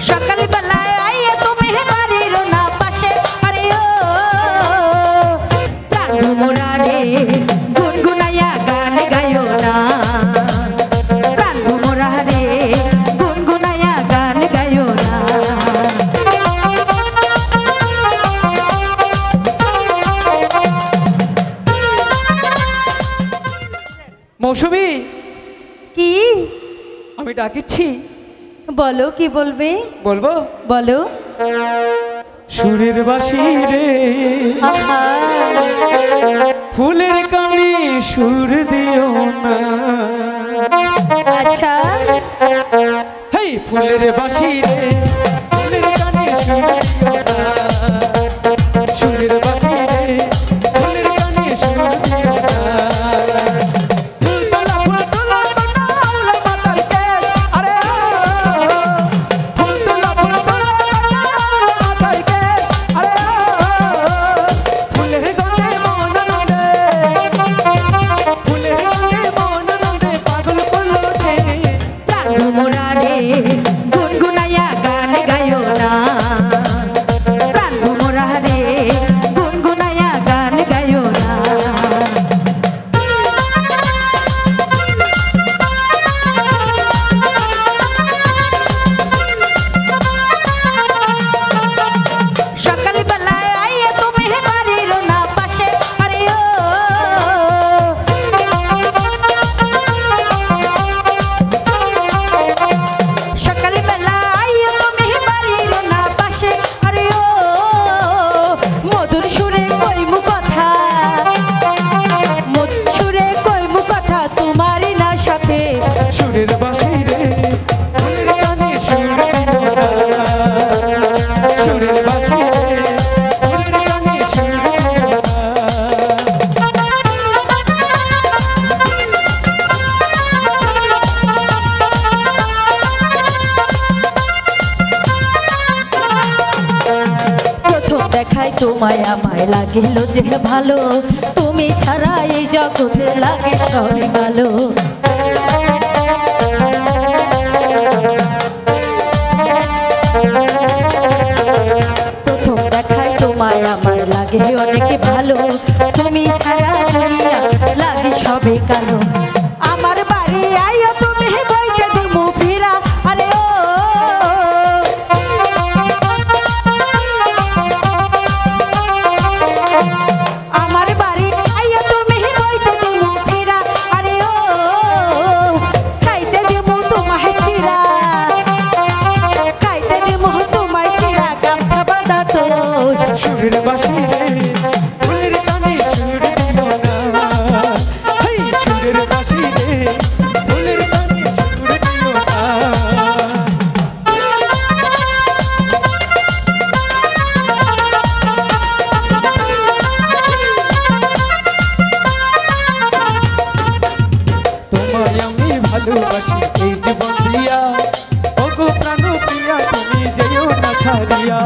সকালবেলায় আইয়া তুমি বাড়ির না পাশে আরে ও প্রাণ মোরা রে গুনগুনাইয়া গান গায়ো না প্রাণ মোরা রে গুনগুনাইয়া গান গায়ো না। মৌসুমী কি আমি ডাকিছি বলো কি বলবে বলবো বলো সুরের বাঁশি রে ফুলের কানে সুর দিও না আচ্ছা হেই ফুলের বাঁশি রে ফুলের কানে সুর দিও না সুরের বাঁশি রে ফুলের কানে সুর দিও না তোমায় আমায় লাগিল যে ভালো তুমি ছাড়া এই জগতে লাগে সবই ভালো প্রথম দেখায় তোমায় আমায় লাগে অনেক ভালো তুমি ছাড়া দুনিয়া লাগে সবই কালো আমার বাড়ি আইয়া তুমি বইতে দিমু ফিরা আরে ও সুরের বাঁশি রে ফুলের কানে সুর দিও না হেই সুরের বাঁশি রে ফুলের কানে সুর দিও না তোমায় আমি ভালোবাসি এই জীবন দিয়া ওগো প্রাণ প্রিয়া তুমি যেও না ছাড়িয়া